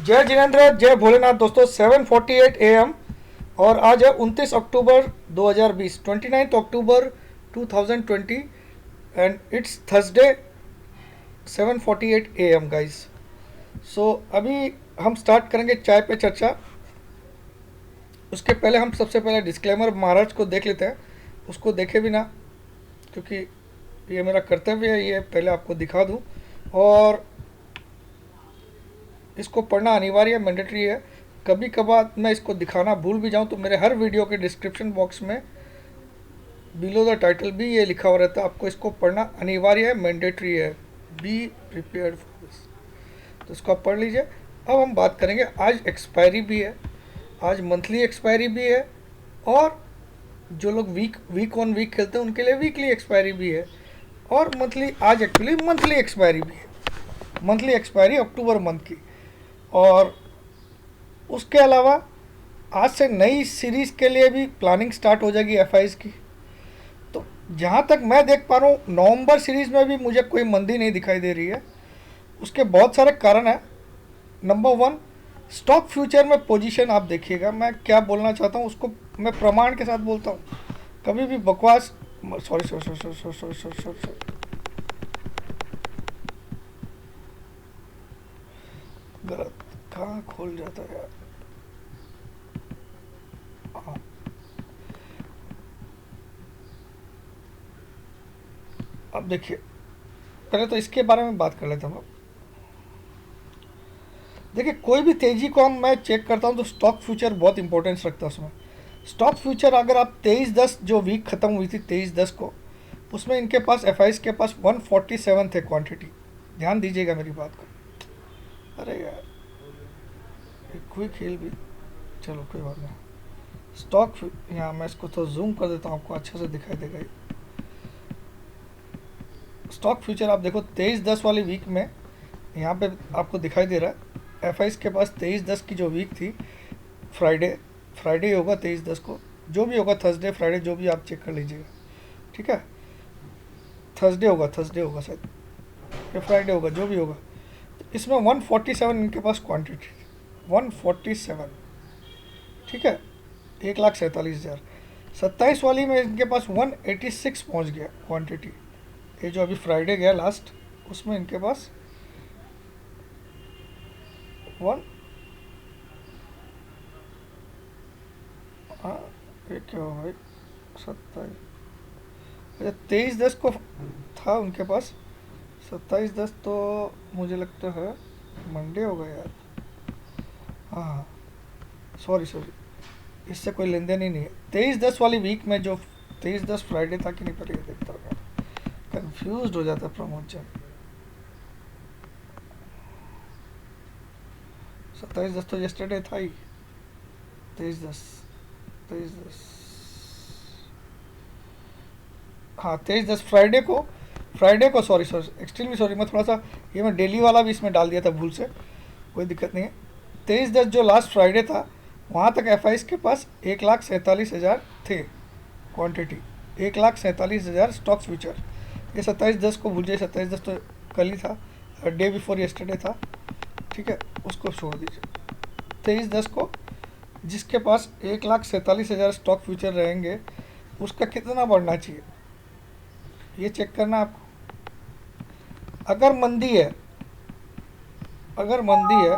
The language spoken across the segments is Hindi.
जय जिनेंद्र, जय भोलेनाथ दोस्तों। 7:48 AM और आज है 29 October 2020, 29 October 2020 and it's Thursday 7:48 AM guys. So अभी हम स्टार्ट करेंगे चाय पे चर्चा। उसके पहले हम सबसे पहले डिस्क्लेमर महाराज को देख लेते हैं। उसको देखे भी ना, क्योंकि ये मेरा कर्तव्य है, ये पहले आपको दिखा दूं। और इसको पढ़ना अनिवार्य है, मैंडेटरी है। कभी कभार मैं इसको दिखाना भूल भी जाऊं तो मेरे हर वीडियो के डिस्क्रिप्शन बॉक्स में बिलो द टाइटल भी ये लिखा हुआ रहता है। आपको इसको पढ़ना अनिवार्य है, मैंडेटरी है। Be prepared for this. तो इसको आप पढ़ लीजिए। अब हम बात करेंगे, आज एक्सपायरी भी है, आज मंथली एक्सपायरी भी है, और जो लोग वीक वीक ऑन वीक खेलते हैं उनके लिए वीकली एक्सपायरी भी है, और मंथली, आज एक्चुअली मंथली एक्सपायरी भी है। मंथली एक्सपायरी अक्टूबर मंथ की। और उसके अलावा आज से नई सीरीज़ के लिए भी प्लानिंग स्टार्ट हो जाएगी एफआईज की। तो जहाँ तक मैं देख पा रहा हूँ, नवंबर सीरीज़ में भी मुझे कोई मंदी नहीं दिखाई दे रही है। उसके बहुत सारे कारण हैं। नंबर वन, स्टॉक फ्यूचर में पोजीशन आप देखिएगा। मैं क्या बोलना चाहता हूँ उसको मैं प्रमाण के साथ बोलता हूँ, कभी भी बकवास। Sorry sorry sorry sorry sorry sorry sorry sorry sorry गलत कहाँ खोल जाता है यार। हाँ, अब देखिए, पहले तो इसके बारे में बात कर लेते हैं हम लोग। देखिए, कोई भी तेज़ी को हम मैं चेक करता हूँ तो स्टॉक फ्यूचर बहुत इंपॉर्टेंस रखता है उसमें। स्टॉक फ्यूचर अगर आप 23/10 जो वीक ख़त्म हुई थी 23/10 को, उसमें इनके पास एफ के पास 147 थे क्वांटिटी। ध्यान दीजिएगा मेरी बात को। अरे यार, क्विक हिल भी, चलो कोई बात नहीं। स्टॉक, यहाँ मैं इसको तो जूम कर देता हूँ, आपको अच्छे से दिखाई देगा ये। स्टॉक फ्यूचर आप देखो 23/10 वाली वीक में यहाँ पे आपको दिखाई दे रहा है एफ के पास 23/10 की जो वीक थी, फ्राइडे फ्राइडे होगा 23/10 को, जो भी होगा, थर्सडे फ्राइडे जो भी आप चेक कर लीजिएगा, ठीक है। थर्सडे होगा शायद, या फ्राइडे होगा, जो भी होगा। तो इसमें 147 इनके पास क्वान्टिटी थी, 147, ठीक है। 1,47,000। 27 वाली में इनके पास 186 पहुंच गया क्वांटिटी। ये जो अभी फ्राइडे गया लास्ट, उसमें इनके पास वन, हाँ, ये क्या हुआ भाई, 27, अच्छा 23/10 को था उनके पास। 27/10 तो मुझे लगता है मंडे होगा यार। हाँ हाँ, सॉरी सॉरी, इससे कोई लेन देन ही नहीं है। 23/10 वाली वीक में जो 23/10 फ्राइडे था कि नहीं, पहले ये देखता हूँ, कंफ्यूज हो जाता है प्रमोद जन। 27/10 तो yesterday था ही। 23/10, 23/10, हाँ 23/10 फ्राइडे को सॉरी सॉरी, एक्सट्रीमली सॉरी, मैं थोड़ा सा, ये मैं डेली वाला भी इसमें डाल दिया था भूल से, कोई दिक्कत नहीं है। 23/10 जो लास्ट फ्राइडे था, वहाँ तक एफ के पास 1,47,000 थे क्वांटिटी, 1,47,000 स्टॉक फ्यूचर। ये 27/10 को भूल जाइए, 27/10 तो कल ही था, डे बिफोर येस्टरडे था, ठीक है, उसको छोड़ दीजिए। 23/10 को जिसके पास 1,47,000 स्टॉक फ्यूचर रहेंगे, उसका कितना बढ़ना चाहिए ये चेक करना आपको। अगर मंदी है, अगर मंदी है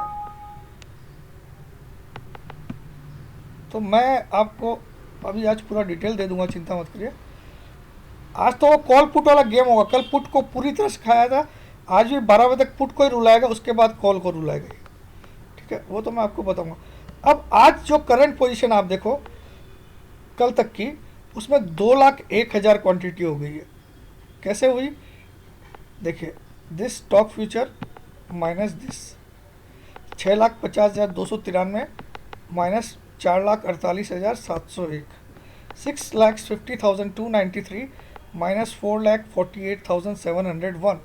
तो मैं आपको अभी आज पूरा डिटेल दे दूंगा, चिंता मत करिए। आज तो वो कॉल पुट वाला गेम होगा, कल पुट को पूरी तरह से खाया था, आज भी 12 बजे तक पुट को ही रुलाएगा, उसके बाद कॉल को रुलाएगा, ठीक है, वो तो मैं आपको बताऊंगा। अब आज जो करंट पोजीशन आप देखो कल तक की, उसमें 2,01,000 क्वांटिटी हो गई है। कैसे हुई देखिए, this stock future minus this 6,50,293 minus 4,48,701, 6,50,293 minus 4,48,701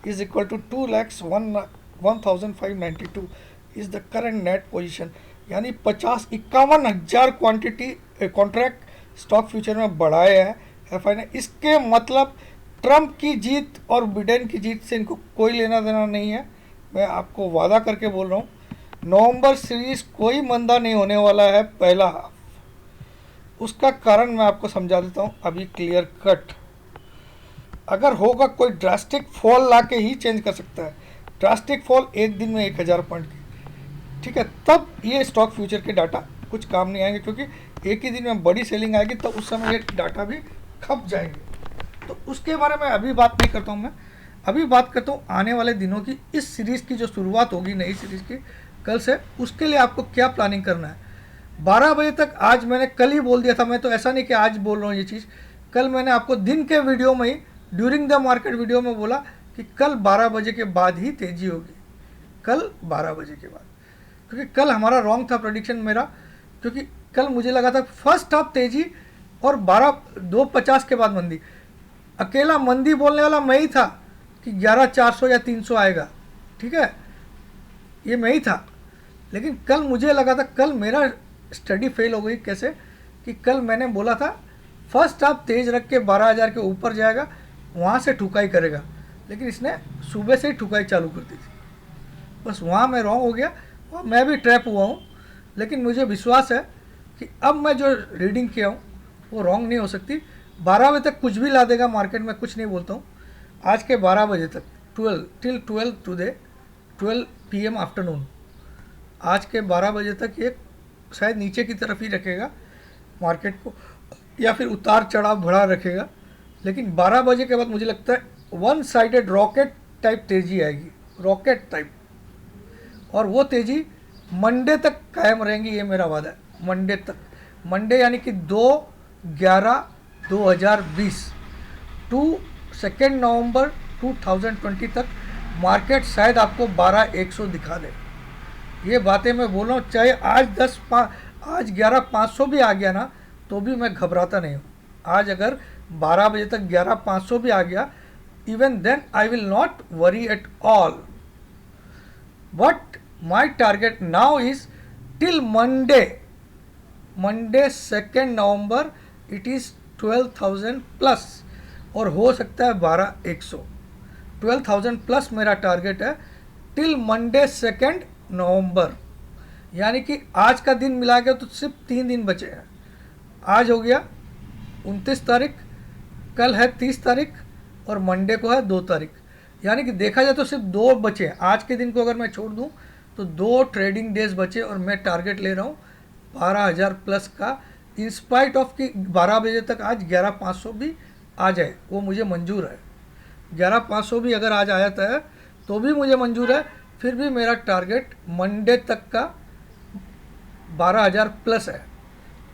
is equal to 2,01,592 is the current net position. यानी 51,000 क्वांटिटी कॉन्ट्रैक्ट स्टॉक फ्यूचर में बढ़ाए हैं एफ ने। इसके मतलब ट्रंप की जीत और बिडेन की जीत से इनको कोई लेना देना नहीं है, मैं आपको वादा करके बोल रहा हूँ। नवंबर सीरीज कोई मंदा नहीं होने वाला है पहला हाफ। उसका कारण मैं आपको समझा देता हूँ अभी क्लियर कट। अगर होगा कोई ड्रास्टिक फॉल ला के ही चेंज कर सकता है। ड्रास्टिक फॉल एक दिन में 1000 पॉइंट की, ठीक है, तब ये स्टॉक फ्यूचर के डाटा कुछ काम नहीं आएंगे, क्योंकि एक ही दिन में बड़ी सेलिंग आएगी तब उस समय ये डाटा भी खप जाएंगे। तो उसके बारे में अभी बात नहीं करता हूँ मैं। अभी बात करता हूँ आने वाले दिनों की, इस सीरीज़ की जो शुरुआत होगी नई सीरीज़ की कल से, उसके लिए आपको क्या प्लानिंग करना है। 12 बजे तक, आज मैंने कल ही बोल दिया था, मैं तो ऐसा नहीं कि आज बोल रहा हूँ ये चीज़, कल मैंने आपको दिन के वीडियो में ही ड्यूरिंग द मार्केट वीडियो में बोला कि कल 12 बजे के बाद ही तेज़ी होगी, कल 12 बजे के बाद। क्योंकि कल हमारा रॉन्ग था प्रेडिक्शन मेरा, क्योंकि कल मुझे लगा था फर्स्ट हाफ तेज़ी और 2:50 के बाद मंदी। अकेला मंदी बोलने वाला मैं ही था कि 11,400 या 300 आएगा, ठीक है, ये मैं ही था। लेकिन कल मुझे लगा था, कल मेरा स्टडी फेल हो गई कैसे, कि कल मैंने बोला था फर्स्ट हाफ तेज रख के 12,000 के ऊपर जाएगा, वहाँ से ठुकाई करेगा, लेकिन इसने सुबह से ही ठुकाई चालू कर दी थी। बस वहाँ मैं रॉन्ग हो गया, वहाँ मैं भी ट्रैप हुआ हूँ। लेकिन मुझे विश्वास है कि अब मैं जो रीडिंग किया हूँ वो रॉन्ग नहीं हो सकती। 12 बजे तक कुछ भी ला देगा मार्केट में, कुछ नहीं बोलता हूँ। आज के 12 बजे तक 12 टुडे 12 PM आफ्टरनून, आज के 12 बजे तक ये शायद नीचे की तरफ ही रखेगा मार्केट को, या फिर उतार चढ़ाव बढ़ा रखेगा। लेकिन 12 बजे के बाद मुझे लगता है वन साइडेड रॉकेट टाइप तेज़ी आएगी, रॉकेट टाइप, और वो तेज़ी मंडे तक कायम रहेंगी, ये मेरा वादा है। मंडे तक, मंडे यानी कि 2/11/2020 टू 2 नवंबर 2020 तक मार्केट शायद आपको 12,100 दिखा दे। ये बातें मैं बोल रहा हूँ, चाहे आज आज 11,500 भी आ गया ना, तो भी मैं घबराता नहीं हूँ। आज अगर 12 बजे तक 11,500 भी आ गया, even then I will not worry at all. But my target now is till Monday 2 November, it is 12,000 plus, और हो सकता है 12,100। 12,000 प्लस मेरा टारगेट है टिल मंडे 2 नवंबर। यानी कि आज का दिन मिला गया तो सिर्फ 3 दिन बचे हैं। आज हो गया 29 तारीख, कल है 30 तारीख, और मंडे को है 2 तारीख। यानी कि देखा जाए तो सिर्फ 2 बचे हैं। आज के दिन को अगर मैं छोड़ दूं तो 2 ट्रेडिंग डेज बचे, और मैं टारगेट ले रहा हूँ 12,000 प्लस का, इंस्पाइट ऑफ कि 12 बजे तक आज 11,500 भी आ जाए, वो मुझे मंजूर है। 11,500 भी अगर आज आया है तो भी मुझे मंजूर है। फिर भी मेरा टारगेट मंडे तक का 12,000 प्लस है।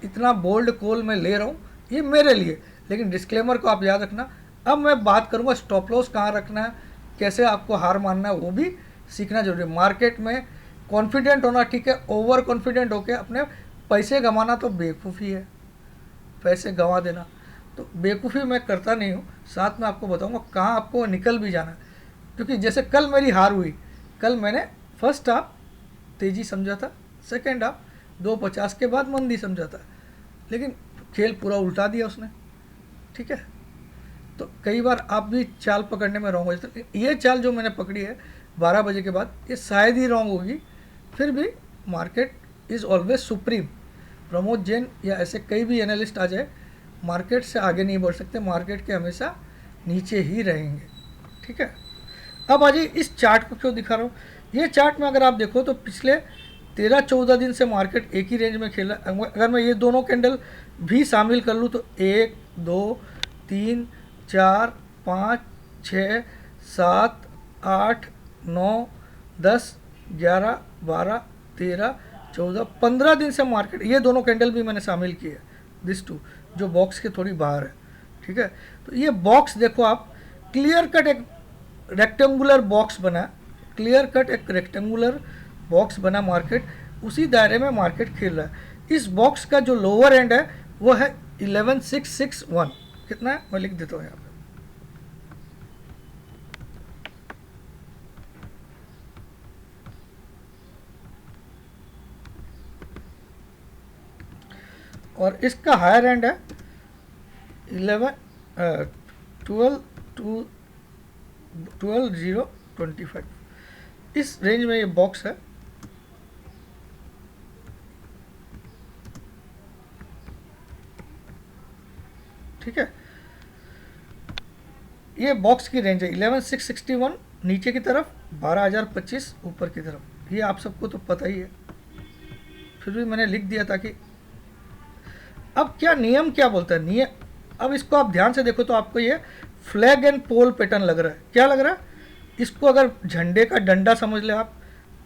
इतना बोल्ड कॉल मैं ले रहा हूँ, ये मेरे लिए। लेकिन डिस्क्लेमर को आप याद रखना। अब मैं बात करूँगा स्टॉप लॉस कहाँ रखना है, कैसे आपको हार मानना है, वो भी सीखना जरूरी है। मार्केट में कॉन्फिडेंट होना ठीक है, ओवर कॉन्फिडेंट होकर अपने पैसे गंवाना तो बेवकूफ़ी है। पैसे गंवा देना तो बेवकूफ़ी मैं करता नहीं हूँ। साथ में आपको बताऊँगा कहाँ आपको निकल भी जाना है। क्योंकि जैसे कल मेरी हार हुई, कल मैंने फर्स्ट हाफ तेज़ी समझा था, सेकेंड हाफ 2:50 के बाद मंदी समझा था, लेकिन खेल पूरा उल्टा दिया उसने, ठीक है। तो कई बार आप भी चाल पकड़ने में रॉन्ग हो जाते हैं। ये चाल जो मैंने पकड़ी है 12 बजे के बाद, ये शायद ही रॉन्ग होगी। फिर भी market is always supreme. Pramod Jain या ऐसे कई भी एनालिस्ट आ जाए, मार्केट से आगे नहीं बढ़ सकते, मार्केट के हमेशा नीचे ही रहेंगे, ठीक है। अब आज इस चार्ट को क्यों दिखा रहा हूँ, ये चार्ट में अगर आप देखो तो पिछले 13-14 दिन से मार्केट एक ही रेंज में खेला। अगर मैं ये दोनों कैंडल भी शामिल कर लूँ तो 1 2 3 4 5 6 7 8 9 10 11 12 13 14 15 दिन से मार्केट, ये दोनों कैंडल भी मैंने शामिल किए, दिस टू जो बॉक्स के थोड़ी बाहर है, ठीक है। तो ये बॉक्स देखो आप, क्लियर कट एक रेक्टेंगुलर बॉक्स बना, क्लियर कट एक रेक्टेंगुलर बॉक्स बना मार्केट, उसी दायरे में मार्केट खेल रहा है। इस बॉक्स का जो लोअर एंड है वो है 11,661। कितना है मैं लिख देता हूँ यहाँ पे, और इसका हायर एंड है 12,025। इस रेंज में ये बॉक्स है। ठीक है, ये बॉक्स की रेंज है 11,661 नीचे की तरफ, 12,025 ऊपर की तरफ। ये आप सबको तो पता ही है, फिर भी मैंने लिख दिया ताकि अब क्या नियम क्या बोलता है नियम। अब इसको आप ध्यान से देखो तो आपको ये फ्लैग एंड पोल पैटर्न लग रहा है। क्या लग रहा है? इसको अगर झंडे का डंडा समझ ले आप,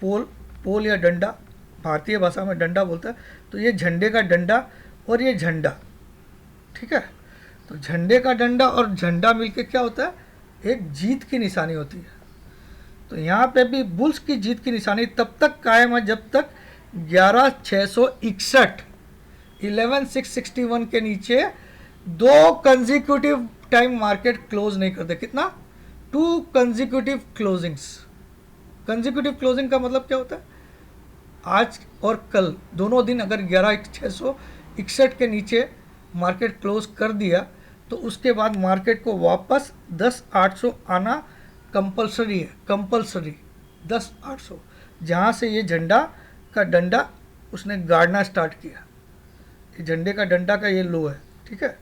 पोल पोल या डंडा, भारतीय भाषा में डंडा बोलता है, तो ये झंडे का डंडा और ये झंडा, ठीक है। तो झंडे का डंडा और झंडा मिलके क्या होता है? एक जीत की निशानी होती है। तो यहाँ पे भी बुल्स की जीत की निशानी तब तक कायम है जब तक 11,661 11,661 के नीचे दो कंजिक्यूटिव टाइम मार्केट क्लोज नहीं कर दे। कितना? 2 कंजिक्यूटिव क्लोजिंग्स। कंजिक्यूटिव क्लोजिंग का मतलब क्या होता है? आज और कल दोनों दिन अगर 11,661 के नीचे मार्केट क्लोज कर दिया तो उसके बाद मार्केट को वापस 10,800 आना कंपलसरी है, कंपलसरी 10,800, जहाँ से ये झंडा का डंडा उसने गाड़ना स्टार्ट किया। ये झंडे का डंडा का ये लो है, ठीक है,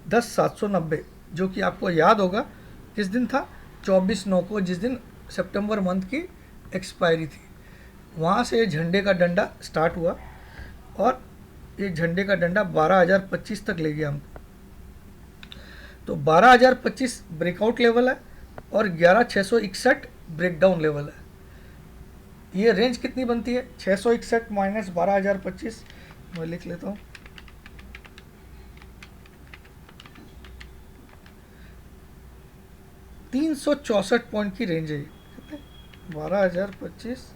10,790, जो कि आपको याद होगा किस दिन था? 24/9 को, जिस दिन सितंबर मंथ की एक्सपायरी थी। वहाँ से झंडे का डंडा स्टार्ट हुआ और ये झंडे का डंडा 12,025 तक ले गया हमको। तो 12,025 ब्रेकआउट लेवल है और 11,661 ब्रेकडाउन लेवल है। ये रेंज कितनी बनती है? 661 माइनस 12,025, मैं लिख लेता हूँ, 364 पॉइंट की रेंज है। कितने? 12,025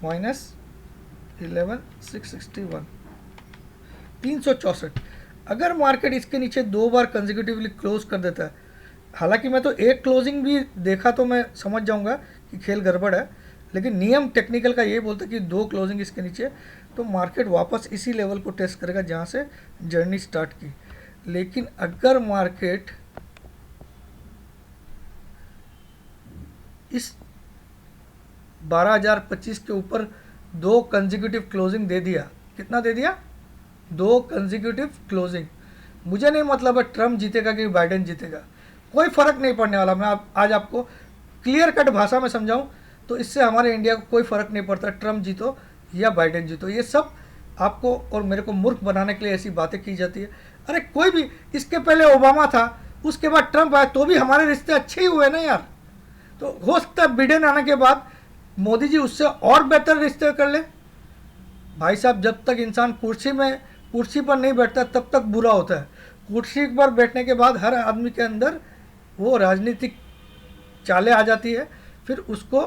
माइनस 11,661, 364। अगर मार्केट इसके नीचे 2 बार कंसेक्यूटिवली क्लोज कर देता है, हालांकि मैं तो एक क्लोजिंग भी देखा तो मैं समझ जाऊंगा कि खेल गड़बड़ है, लेकिन नियम टेक्निकल का ये बोलता है कि 2 क्लोजिंग इसके नीचे तो मार्केट वापस इसी लेवल को टेस्ट करेगा जहाँ से जर्नी स्टार्ट की। लेकिन अगर मार्केट इस 12,025 के ऊपर 2 कंसेक्यूटिव क्लोजिंग दे दिया, कितना दे दिया? 2 कंसेक्यूटिव क्लोजिंग। मुझे नहीं मतलब है ट्रम्प जीतेगा कि बाइडेन जीतेगा, कोई फर्क नहीं पड़ने वाला। मैं आज आपको क्लियर कट भाषा में समझाऊं तो इससे हमारे इंडिया को कोई फर्क नहीं पड़ता, ट्रम्प जीतो या बाइडेन जीतो। ये सब आपको और मेरे को मूर्ख बनाने के लिए ऐसी बातें की जाती है। अरे कोई भी, इसके पहले ओबामा था, उसके बाद ट्रम्प आया, तो भी हमारे रिश्ते अच्छे ही हुए ना यार। तो हो सकता है बिडेन आने के बाद मोदी जी उससे और बेहतर रिश्ते कर ले। भाई साहब, जब तक इंसान कुर्सी पर नहीं बैठता तब तक बुरा होता है। कुर्सी पर बैठने के बाद हर आदमी के अंदर वो राजनीतिक चालें आ जाती है, फिर उसको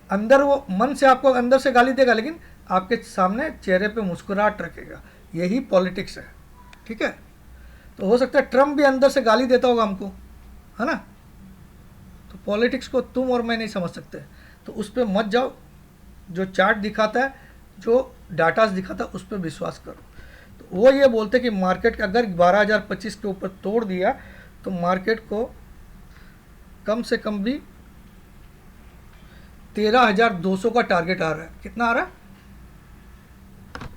अंदर वो मन से आपको अंदर से गाली देगा लेकिन आपके सामने चेहरे पे मुस्कुराहट रखेगा। यही पॉलिटिक्स है, ठीक है। तो हो सकता है ट्रम्प भी अंदर से गाली देता होगा हमको, है ना। तो पॉलिटिक्स को तुम और मैं नहीं समझ सकते, तो उस पर मत जाओ। जो चार्ट दिखाता है, जो डाटास दिखाता है, उस पर विश्वास करो। तो वो ये बोलते कि मार्केट अगर 12,025 के ऊपर तोड़ दिया तो मार्केट को कम से कम भी 13,200 का टारगेट आ रहा है। कितना आ रहा है?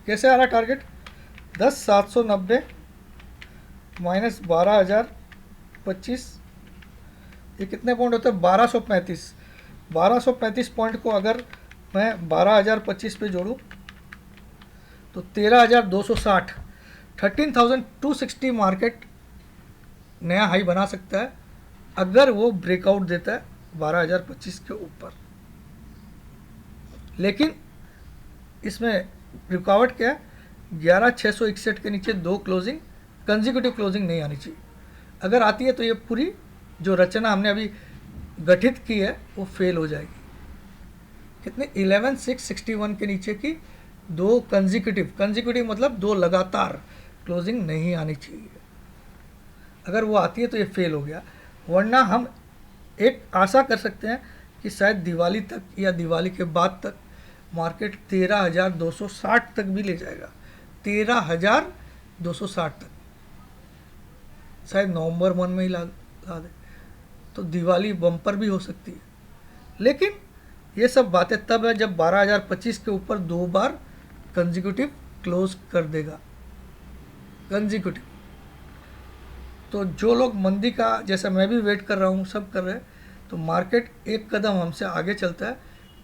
कैसे आ रहा है टारगेट? 10,790 माइनस 12,025, ये कितने पॉइंट होते हैं? 1235। 1235 पॉइंट को अगर मैं 12,025 पे जोड़ूँ तो 13,260, 13,260 मार्केट नया हाई बना सकता है अगर वो ब्रेकआउट देता है 12,025 के ऊपर। लेकिन इसमें रुकावट क्या है? 11,661 के नीचे 2 क्लोजिंग कंसेक्यूटिव क्लोजिंग नहीं आनी चाहिए। अगर आती है तो ये पूरी जो रचना हमने अभी गठित की है वो फेल हो जाएगी। कितने? 11,661 के नीचे की 2 कंसेक्यूटिव मतलब 2 लगातार क्लोजिंग नहीं आनी चाहिए। अगर वो आती है तो ये फेल हो गया, वरना हम एक आशा कर सकते हैं कि शायद दिवाली तक या दिवाली के बाद तक मार्केट 13,260 तक भी ले जाएगा। 13,260 तक शायद नवंबर मंथ में ही ला दे, तो दिवाली बम्पर भी हो सकती है। लेकिन ये सब बातें तब है जब 12,025 के ऊपर 2 बार कंसेक्यूटिव क्लोज कर देगा। कंजिक्यूटिव। तो जो लोग मंदी का, जैसा मैं भी वेट कर रहा हूँ, सब कर रहे हैं, तो मार्केट एक कदम हमसे आगे चलता है,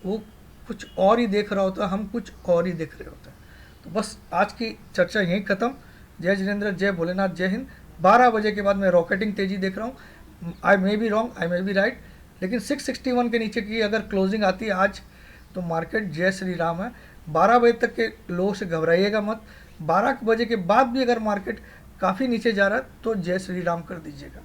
वो कुछ और ही देख रहा होता है, हम कुछ और ही देख रहे होते हैं। तो बस आज की चर्चा यहीं ख़त्म। जय जिनेंद्र, जय भोलेनाथ, जय हिंद। 12 बजे के बाद मैं रॉकेटिंग तेज़ी देख रहा हूँ। I may be wrong, I may be right, लेकिन 661 के नीचे की अगर क्लोजिंग आती है आज, तो मार्केट जय श्री राम है। 12 बजे तक के लो से घबराइएगा मत। 12 बजे के बाद भी अगर मार्केट काफ़ी नीचे जा रहा है तो जय श्री राम कर दीजिएगा।